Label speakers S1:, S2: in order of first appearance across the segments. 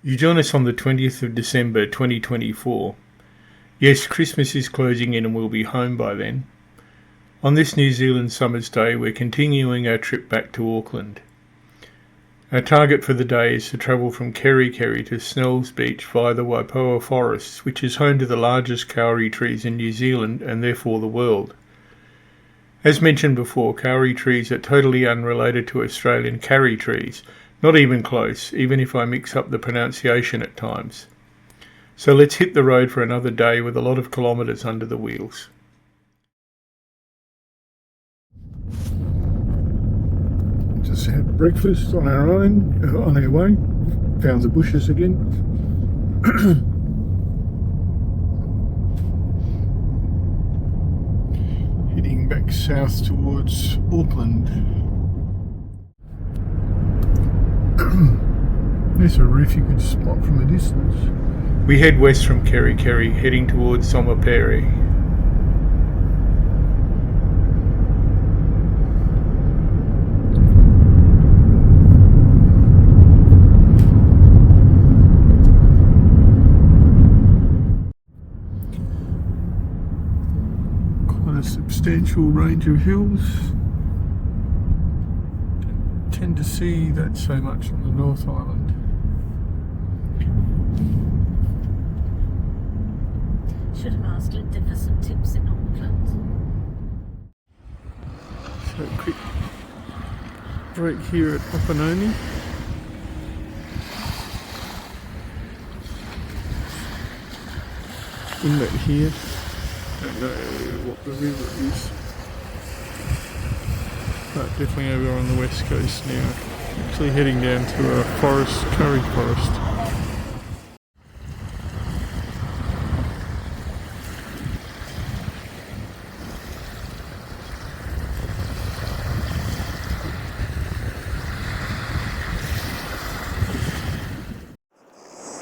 S1: You join us on the 20th of December 2024. Yes, Christmas is closing in and we'll be home by then. On this New Zealand summer's day, we're continuing our trip back to Auckland. Our target for the day is to travel from Kerikeri to Snell's beach via the Waipoua Forest, which is home to the largest Kauri trees in New Zealand and therefore the world. As mentioned before, Kauri trees are totally unrelated to Australian Karri trees, not even close, even if I mix up the pronunciation at times. So let's hit the road for another day with a lot of kilometres under the wheels.
S2: Just had breakfast on our own, on our way. Found the bushes again. Heading back south towards Auckland. There's a reef you could spot from a distance.
S1: We head west from Kerikeri, heading towards Somapere.
S2: Quite a substantial range of hills. Don't tend to see that so much on the North Island.
S3: Should have asked Linda for some tips in Auckland.
S2: So a quick break here at Opanoni. Inlet here. Don't know what the river is, but definitely over on the west coast now. Actually heading down to a forest, Karri Forest.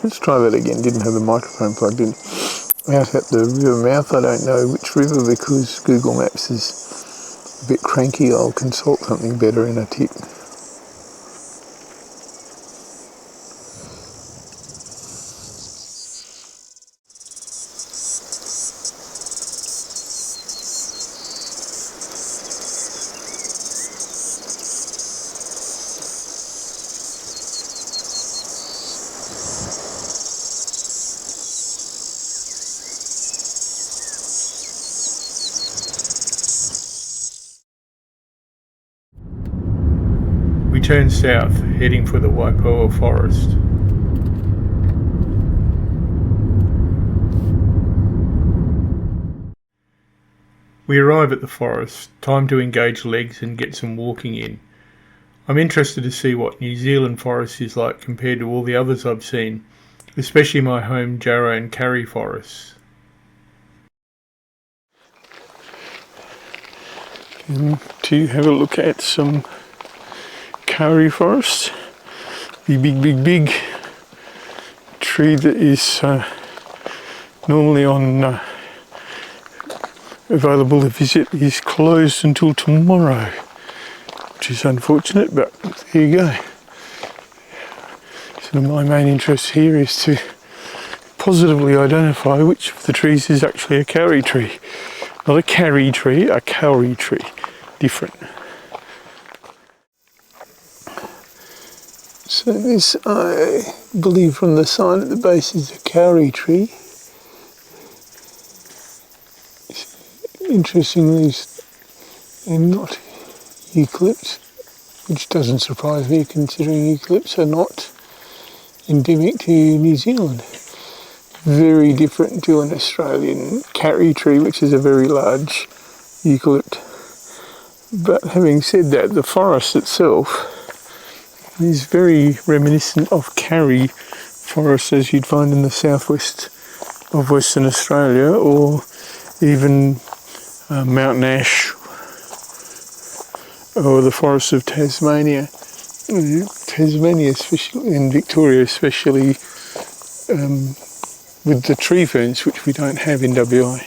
S2: Let's try that again. Didn't have the microphone plugged in. Out at the river mouth, I don't know which river because Google Maps is a bit cranky. I'll consult something better in a tick.
S1: We turn south, heading for the Waipoua Forest. We arrive at the forest, time to engage legs and get some walking in. I'm interested to see what New Zealand forest is like compared to all the others I've seen, especially my home Jarrah and Karri forests.
S2: And to have a look at some Kauri forest, the big tree that is normally on available to visit is closed until tomorrow, which is unfortunate, but there you go. So my main interest here is to positively identify which of the trees is actually a Kauri tree. Not a Karri tree, a Kauri tree. Different. So this, I believe from the sign at the base, is a Kauri tree. Interestingly, they're not eucalypts, which doesn't surprise me considering eucalypts are not endemic to New Zealand. Very different to an Australian Karri tree, which is a very large eucalypt. But having said that, the forest itself is very reminiscent of Karri forests as you'd find in the southwest of Western Australia, or even mountain ash, or the forests of Tasmania. Tasmania especially, and Victoria especially, with the tree ferns, which we don't have in WA.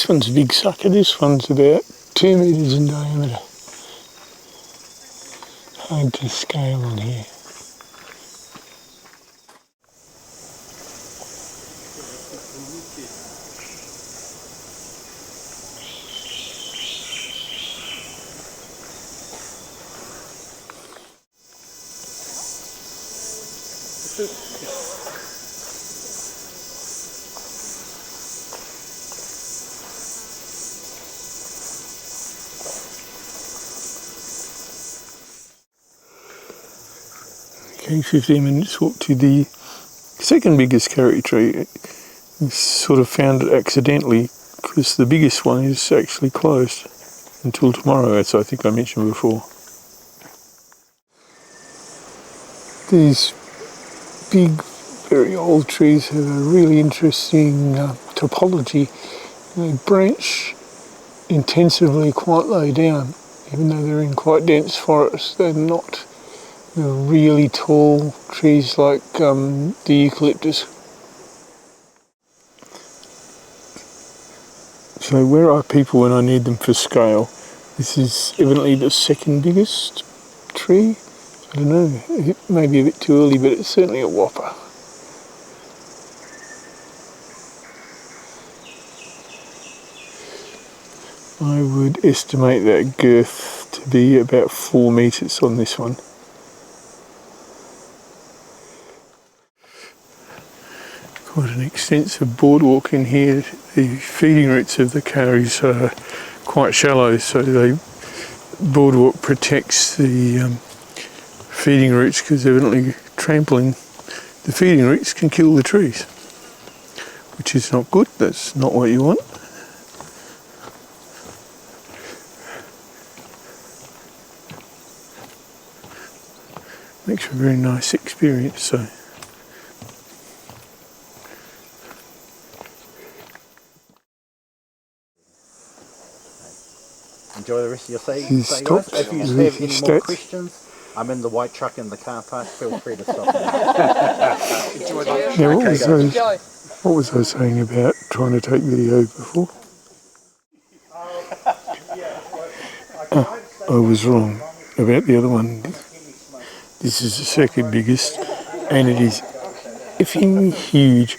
S2: this one's a big sucker. This one's about 2 metres in diameter. Hard to scale on here. Okay, 15 minutes walk to the second biggest Karri tree. We sort of found it accidentally because the biggest one is actually closed until tomorrow, as I think I mentioned before. These big, very old trees have a really interesting topology. They branch intensively quite low down, even though they're in quite dense forests. They're not the really tall trees like the eucalyptus. So where are people when I need them for scale? This is evidently the second biggest tree. I don't know, it may be a bit too early, but it's certainly a whopper. I would estimate that girth to be about 4 metres on this one. Quite an extensive boardwalk in here. The feeding routes of the Karris are quite shallow, so the boardwalk protects the feeding routes, because evidently trampling the feeding routes can kill the trees, which is not good. That's not what you want. Makes for a very nice experience, so.
S4: Enjoy the rest of your stay,
S2: He
S4: guys.
S2: stopped.
S4: If you have any more questions, I'm in the white truck in the car park. Feel free to stop me.
S2: Now, what was I saying about trying to take video before? I was wrong about the other one. This is the second biggest, and it is effing huge.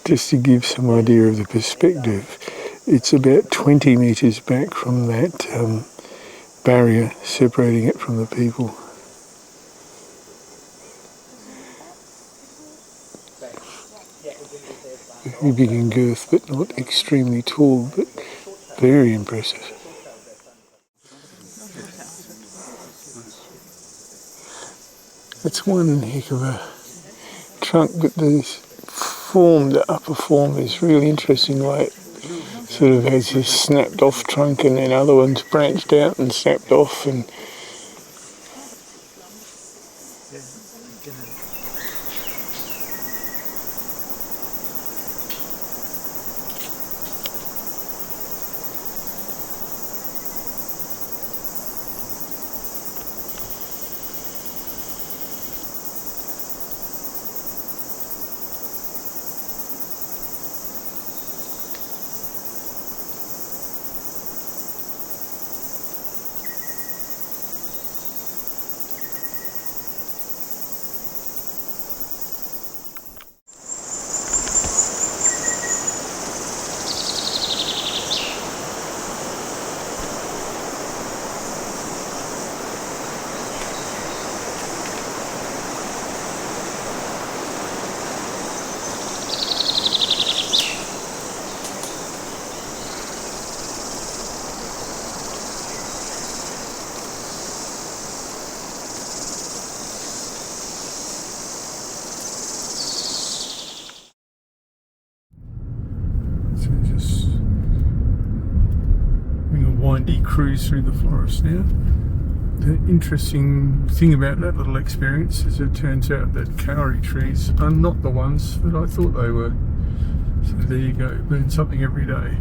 S2: Just to give some idea of the perspective, it's about 20 metres back from that barrier separating it from the people. Very big in girth, but not extremely tall, but very impressive. It's one heck of a trunk, but the upper form is really interesting, the way it sort of has this snapped off trunk and then other ones branched out and snapped off, and windy cruise through the forest now. The interesting thing about that little experience is it turns out that Kauri trees are not the ones that I thought they were. So there you go, learn something every day.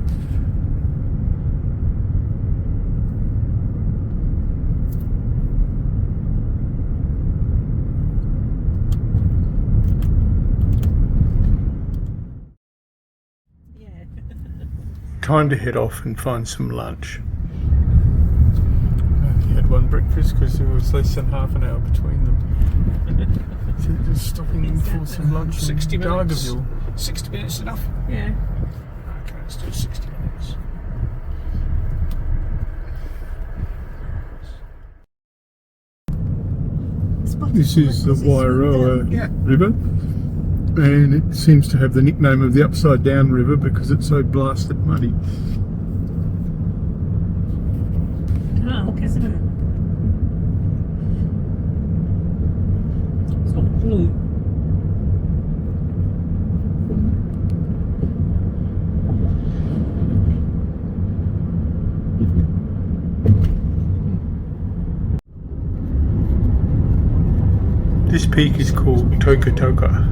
S1: time to head off and find some lunch. I only had one breakfast because there was less than half an hour between them. So just stopping in for some lunch.
S5: 60
S1: in
S5: minutes.
S1: Dargaville.
S5: 60 minutes enough?
S3: Yeah.
S5: Okay, let's do 60 minutes.
S1: This is the Waipoua
S5: Yeah.
S1: River, and it seems to have the nickname of the Upside Down River because it's so blasted muddy.
S3: Oh, isn't it?
S5: It's not blue.
S1: This peak is called Toka.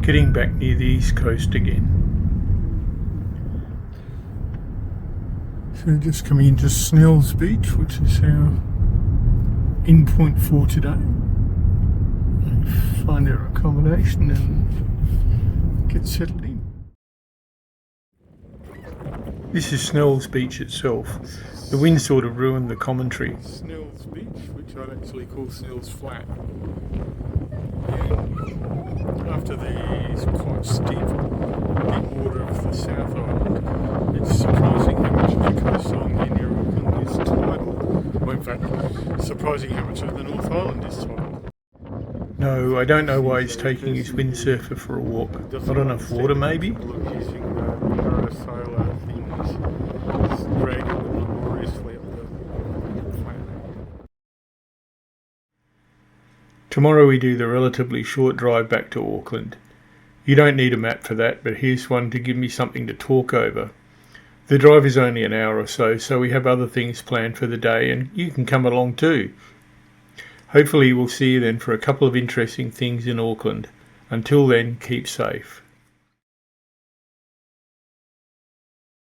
S1: Getting back near the east coast again. So just coming into Snell's Beach, which is our end point for today. And find our accommodation and get settled in. This is Snell's Beach itself. The wind sort of ruined the commentary. Snell's Beach, which I'd actually call Snell's Flat. And after these quite steep deep water of the South Island, it's surprising how much of the coastline here near Auckland is tidal. Well, in fact, surprising how much of the North Island is tidal. No, I don't know why he's taking his windsurfer for a walk. Not enough water, maybe? Look, using the parasailor things, dragging them laboriously up the flat. Tomorrow we do the relatively short drive back to Auckland. You don't need a map for that, but here's one to give me something to talk over. The drive is only an hour or so, so we have other things planned for the day, and you can come along too. Hopefully we'll see you then for a couple of interesting things in Auckland. Until then, keep safe.